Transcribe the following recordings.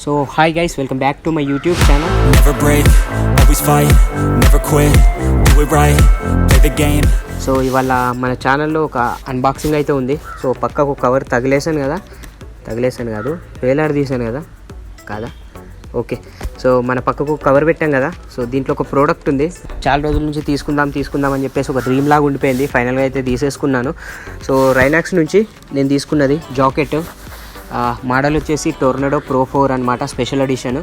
So hi guys, welcome back to my YouTube channel. Never break, always fight, never quit, do it right, play the game. So ఇవాళ మన ఛానల్లో ఒక unboxing అయితే ఉంది. So పక్కకు cover తగిలేసాను కాదు వేలాడదీసాను కాదా ఓకే. సో మన పక్కకు కవర్ పెట్టాం కదా. సో దీంట్లో ఒక ప్రోడక్ట్ ఉంది. చాలా రోజుల నుంచి తీసుకుందాం అని చెప్పేసి ఒక డ్రీమ్ లాగా ఉండిపోయింది. ఫైనల్గా అయితే తీసేసుకున్నాను. సో రైనాక్స్ నుంచి నేను తీసుకున్నది జాకెట్. మోడల్ వచ్చేసి టోర్నడో ప్రో 4 అనమాట. Special edition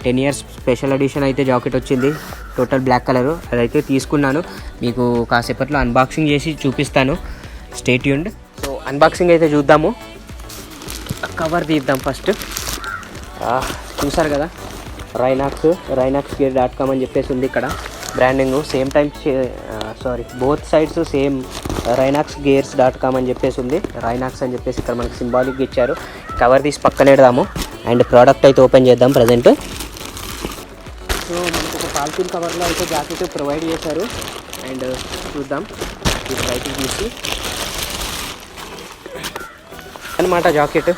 10 years special edition అయితే జాకెట్ వచ్చింది. టోటల్ బ్లాక్ కలరు అదైతే తీసుకున్నాను. మీకు కాసేపట్లో అన్బాక్సింగ్ చేసి చూపిస్తాను. Stay tuned. సో అన్బాక్సింగ్ అయితే చూద్దాము. కవర్ తీద్దాం ఫస్ట్. చూసారు కదా rynoxgear.com అని చెప్పేసి ఉంది ఇక్కడ branding. Same time both sides same rynoxgears.com అని చెప్పేసి ఉంది. రైనాక్స్ అని చెప్పేసి ఇక్కడ మనకి సింబాలిక్ ఇచ్చారు. కవర్ తీసి పక్కన పెడదాము అండ్ ప్రోడక్ట్ అయితే ఓపెన్ చేద్దాం ప్రజెంట్. సో మనకు ఒక పాలిథిన్ కవర్లో అయితే జాకెట్ ప్రొవైడ్ చేశారు. అండ్ చూద్దాం ఇది బయటికి తీసి అనమాట జాకెట్.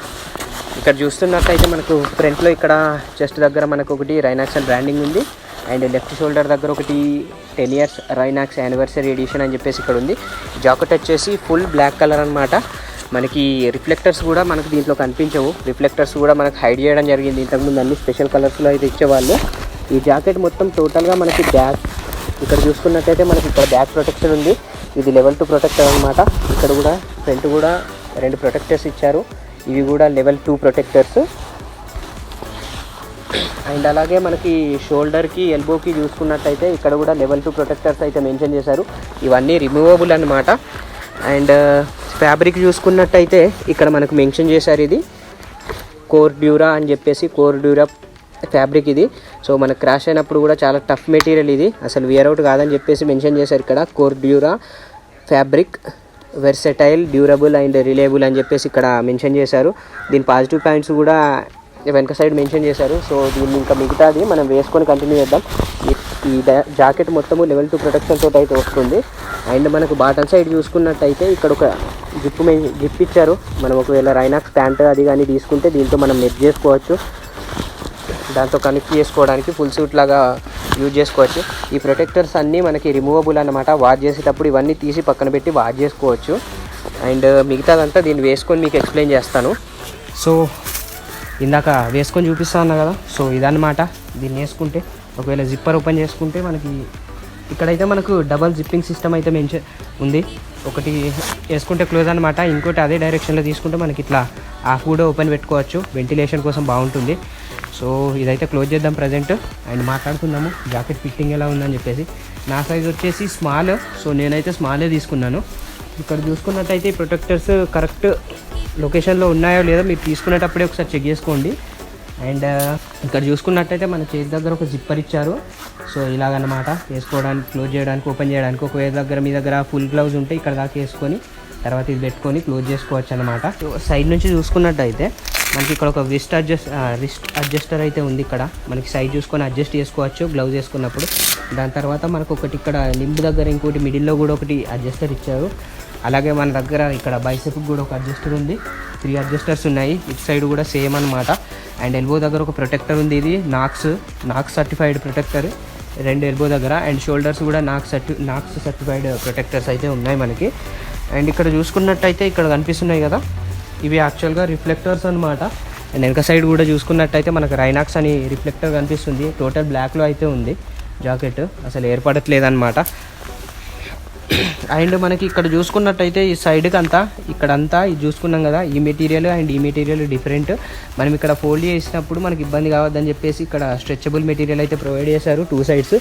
ఇక్కడ చూస్తున్నట్టయితే మనకు ఫ్రంట్లో ఇక్కడ చెస్ట్ దగ్గర మనకు ఒకటి రైనాక్స్ అని బ్రాండింగ్ ఉంది. అండ్ లెఫ్ట్ షోల్డర్ దగ్గర ఒకటి 10 years రైనాక్స్ యానివర్సరీ ఎడిషన్ అని చెప్పేసి ఇక్కడ ఉంది. జాకెట్ వచ్చేసి ఫుల్ బ్లాక్ కలర్ అనమాట. మనకి రిఫ్లెక్టర్స్ కూడా మనకు దీంట్లో కనిపించవు. రిఫ్లెక్టర్స్ కూడా మనకు హైడ్ చేయడం జరిగింది. ఇంతకుముందు అన్ని స్పెషల్ కలర్స్లో అయితే ఇచ్చేవాళ్ళు. ఈ జాకెట్ మొత్తం టోటల్గా మనకి బ్యాక్ ఇక్కడ చూసుకున్నట్టయితే మనకి ఇక్కడ బ్యాక్ ప్రొటెక్షన్ ఉంది. ఇది level 2 ప్రొటెక్టర్ అనమాట. ఇక్కడ కూడా ఫ్రంట్ కూడా 2 ప్రొటెక్టర్స్ ఇచ్చారు. ఇవి కూడా level 2 ప్రొటెక్టర్స్. అండ్ అలాగే మనకి షోల్డర్కి ఎల్బోకి చూసుకున్నట్టయితే ఇక్కడ కూడా level 2 ప్రొటెక్టర్స్ అయితే మెన్షన్ చేశారు. ఇవన్నీ రిమూవబుల్ అనమాట. అండ్ ఫ్యాబ్రిక్ చూసుకున్నట్టయితే ఇక్కడ మనకు మెన్షన్ చేశారు. ఇది కోర్డ్యూరా అని చెప్పేసి కోర్డ్యూరా ఫ్యాబ్రిక్ ఇది. సో మనకు క్రాష్ అయినప్పుడు కూడా చాలా టఫ్ మెటీరియల్ ఇది, అసలు వియర్ అవుట్ కాదని చెప్పేసి మెన్షన్ చేశారు ఇక్కడ. Cordura fabric versatile, durable and reliable అని చెప్పేసి ఇక్కడ మెన్షన్ చేశారు. దీని పాజిటివ్ పాయింట్స్ కూడా వెనక సైడ్ మెన్షన్ చేశారు. సో దీన్ని ఇంకా మిగతాది మనం వేసుకొని కంటిన్యూ చేద్దాం. ఈ జాకెట్ మొత్తము level 2 ప్రొటెక్షన్ తోటి అయితే వస్తుంది. అండ్ మనకు బాటమ్ సైడ్ చూసుకున్నట్టయితే ఇక్కడ ఒక జిప్ ఇచ్చారు. మనం ఒకవేళ రైనాక్స్ ప్యాంట్ అది కానీ తీసుకుంటే దీంతో మనం నెట్ చేసుకోవచ్చు. దాంతో కనెక్ట్ చేసుకోవడానికి ఫుల్ సూట్ లాగా యూజ్ చేసుకోవచ్చు. ఈ ప్రొటెక్టర్స్ అన్నీ మనకి రిమూవబుల్ అన్నమాట. వాష్ చేసేటప్పుడు ఇవన్నీ తీసి పక్కన పెట్టి వాష్ చేసుకోవచ్చు. అండ్ మిగతాదంతా దీన్ని వేసుకొని మీకు ఎక్స్ప్లెయిన్ చేస్తాను. సో ఇందాక వేసుకొని చూపిస్తాను కదా. సో ఇదన్నమాట. దీన్ని వేసుకుంటే ఒకవేళ జిప్పర్ ఓపెన్ చేసుకుంటే మనకి ఇక్కడైతే మనకు డబల్ జిప్పింగ్ సిస్టమ్ అయితే మెన్షన్ ఉంది. ఒకటి వేసుకుంటే క్లోజ్ అనమాట. ఇంకోటి అదే డైరెక్షన్లో తీసుకుంటే మనకి ఇట్లా హాఫ్ కూడా ఓపెన్ పెట్టుకోవచ్చు. వెంటిలేషన్ కోసం బాగుంటుంది. సో ఇదైతే క్లోజ్ చేద్దాం ప్రజెంట్ అండ్ మాట్లాడుకుందాము జాకెట్ ఫిట్టింగ్ ఎలా ఉందని చెప్పేసి. నా సైజ్ వచ్చేసి స్మాల్. సో నేనైతే స్మాలే తీసుకున్నాను. ఇక్కడ చూసుకున్నట్టయితే ప్రొటెక్టర్స్ కరెక్ట్ లొకేషన్లో ఉన్నాయో లేదో మీరు తీసుకునేటప్పుడే ఒకసారి చెక్ చేసుకోండి. అండ్ ఇక్కడ చూసుకున్నట్టయితే మన చేతి దగ్గర ఒక జిప్పర్ ఇచ్చారు. సో ఇలాగన్నమాట వేసుకోవడానికి, క్లోజ్ చేయడానికి, ఓపెన్ చేయడానికి. ఒకవేళ మీ దగ్గర ఫుల్ గ్లౌజ్ ఉంటే ఇక్కడ దాకా వేసుకొని తర్వాత ఇది పెట్టుకొని క్లోజ్ చేసుకోవచ్చు అనమాట. సో సైడ్ నుంచి చూసుకున్నట్టయితే మనకి ఇక్కడ ఒక రిస్ట్ అడ్జస్టర్ అయితే ఉంది. ఇక్కడ మనకి సైజ్ చూసుకొని అడ్జస్ట్ చేసుకోవచ్చు గ్లౌజ్ వేసుకున్నప్పుడు. దాని తర్వాత మనకు ఒకటి ఇక్కడ లింబ్ దగ్గర ఇంకోటి మిడిల్లో కూడా ఒకటి అడ్జస్టర్ ఇచ్చారు. అలాగే మన దగ్గర ఇక్కడ బైసెప్కి కూడా ఒక అడ్జస్టర్ ఉంది. 3 అడ్జస్టర్స్ ఉన్నాయి. ఇటు సైడ్ కూడా సేమ్ అనమాట. అండ్ ఎల్బో దగ్గర ఒక ప్రొటెక్టర్ ఉంది. ఇది నాక్స్ సర్టిఫైడ్ ప్రొటెక్టర్ 2 ఎల్బో దగ్గర. అండ్ షోల్డర్స్ కూడా నాక్స్ సర్టిఫైడ్ ప్రొటెక్టర్స్ అయితే ఉన్నాయి మనకి. అండ్ ఇక్కడ చూసుకున్నట్టయితే ఇక్కడ కనిపిస్తున్నాయి కదా, ఇవి యాక్చువల్గా రిఫ్లెక్టర్స్ అనమాట. అండ్ వెనక సైడ్ కూడా చూసుకున్నట్టయితే మనకు రైనాక్స్ అని రిఫ్లెక్టర్ కనిపిస్తుంది. టోటల్ బ్లాక్లో అయితే ఉంది జాకెట్, అసలు ఏర్పడట్లేదు అనమాట. అండ్ మనకి ఇక్కడ చూసుకున్నట్టయితే ఈ సైడ్కి అంతా ఇక్కడంతా ఇది చూసుకున్నాం కదా, ఈ మెటీరియల్ అండ్ ఈ మెటీరియల్ డిఫరెంట్. మనం ఇక్కడ ఫోల్డ్ చేసినప్పుడు మనకి ఇబ్బంది కావద్దని చెప్పేసి ఇక్కడ స్ట్రెచబుల్ మెటీరియల్ అయితే ప్రొవైడ్ చేశారు 2 sides.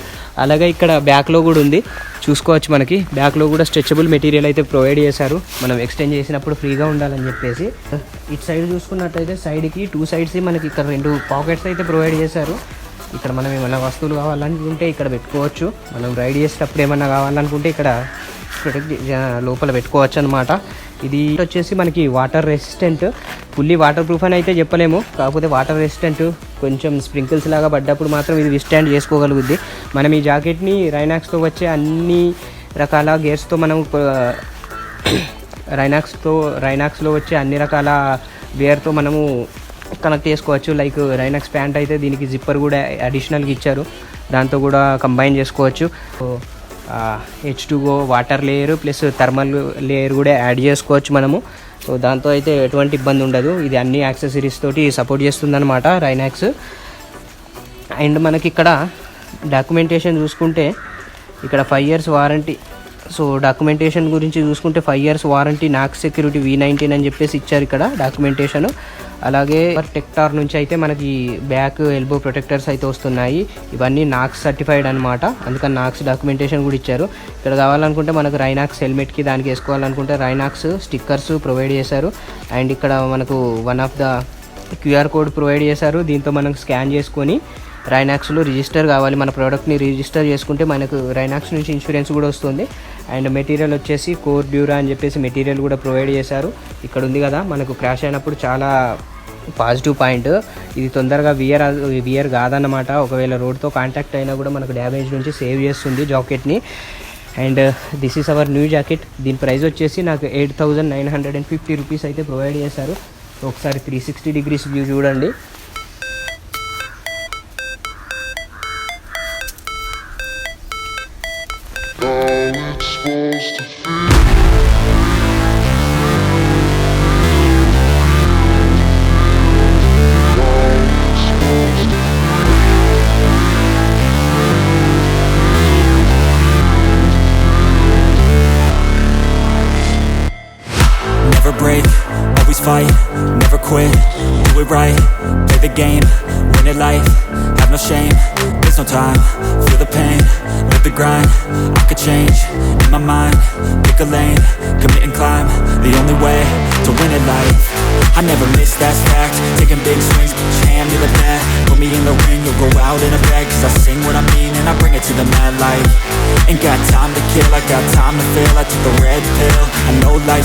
అలాగే ఇక్కడ బ్యాక్లో కూడా ఉంది చూసుకోవచ్చు. మనకి బ్యాక్లో కూడా స్ట్రెచబుల్ మెటీరియల్ అయితే ప్రొవైడ్ చేశారు, మనం ఎక్స్టెండ్ చేసినప్పుడు ఫ్రీగా ఉండాలని చెప్పేసి. ఇటు సైడ్ చూసుకున్నట్టయితే సైడ్కి 2 sides మనకి ఇక్కడ 2 పాకెట్స్ అయితే ప్రొవైడ్ చేశారు. ఇక్కడ మనం ఏమైనా వస్తువులు కావాలనుకుంటే ఇక్కడ పెట్టుకోవచ్చు. మనం రైడ్ చేసేటప్పుడు ఏమన్నా కావాలనుకుంటే ఇక్కడ ప్రొటెక్ట్ లోపల పెట్టుకోవచ్చు అనమాట. ఇది వచ్చేసి మనకి water resistant, fully water proof అని అయితే చెప్పలేము, కాకపోతే వాటర్ రెసిస్టెంట్. కొంచెం స్ప్రింకిల్స్ లాగా పడ్డప్పుడు మాత్రం ఇది విస్టాండ్ చేసుకోగలుగుద్ది. మనం ఈ జాకెట్ని రైనాక్స్తో వచ్చే అన్ని రకాల గేర్స్తో మనం రైనాక్స్లో వచ్చే అన్ని రకాల వేర్తో మనము కనెక్ట్ చేసుకోవచ్చు. లైక్ రైనాక్స్ ప్యాంట్ అయితే దీనికి జిప్పర్ కూడా అడిషనల్గా ఇచ్చారు, దాంతో కూడా కంబైన్ చేసుకోవచ్చు. H2O water layer plus thermal layer కూడా యాడ్ చేసుకోవచ్చు మనము. సో దాంతో అయితే ఎటువంటి ఇబ్బంది ఉండదు. ఇది అన్ని యాక్సెసరీస్ తోటి సపోర్ట్ చేస్తుందన్నమాట రైనాక్స్. అండ్ మనకి ఇక్కడ డాక్యుమెంటేషన్ చూసుకుంటే ఇక్కడ 5 years వారంటీ. సో డాక్యుమెంటేషన్ గురించి చూసుకుంటే 5 years వారంటీ, నాక్స్ సెక్యూరిటీ V19 అని చెప్పేసి ఇచ్చారు ఇక్కడ డాక్యుమెంటేషన్. అలాగే టెక్టార్ నుంచి అయితే మనకి బ్యాక్ ఎల్బో ప్రొటెక్టర్స్ అయితే వస్తున్నాయి. ఇవన్నీ నాక్స్ సర్టిఫైడ్ అనమాట, అందుకని నాక్స్ డాక్యుమెంటేషన్ కూడా ఇచ్చారు. ఇక్కడ కావాలనుకుంటే మనకు రైనాక్స్ హెల్మెట్కి దానికి వేసుకోవాలనుకుంటే రైనాక్స్ స్టిక్కర్స్ ప్రొవైడ్ చేశారు. అండ్ ఇక్కడ మనకు one of the QR code provide చేశారు. దీంతో మనం స్కాన్ చేసుకొని రైనాక్స్లో రిజిస్టర్ కావాలి, మన ప్రోడక్ట్ని రిజిస్టర్ చేసుకుంటే మనకు రైనాక్స్ నుంచి ఇన్సూరెన్స్ కూడా వస్తుంది. అండ్ మెటీరియల్ వచ్చేసి కోర్డ్యూరా అని చెప్పేసి మెటీరియల్ కూడా ప్రొవైడ్ చేశారు. ఇక్కడ ఉంది కదా, మనకు క్రాష్ అయినప్పుడు చాలా పాజిటివ్ పాయింట్, ఇది తొందరగా వియర్ కాదన్నమాట. ఒకవేళ రోడ్తో కాంటాక్ట్ అయినా కూడా మనకు డ్యామేజ్ నుంచి సేవ్ చేస్తుంది జాకెట్ని. And this is our new jacket. దీని ప్రైస్ వచ్చేసి నాకు 8,950 రూపీస్ అయితే ప్రొవైడ్ చేశారు. ఒకసారి 360 degrees వ్యూ చూడండి. Never break, always fight, never quit, do it right, play the game, win it life, have no shame, there's no time, feel the pain, live the grind, I could change, in my mind, pick a lane, commit and climb, the only way to win it life. I never miss, that's fact, taking big swings, put your hand to the bat, put me in the ring, you'll go out in a bag, cause I sing what I mean and I bring it to the mad light. Ain't got time to kill, I got time to feel, I took the red pill, I know life's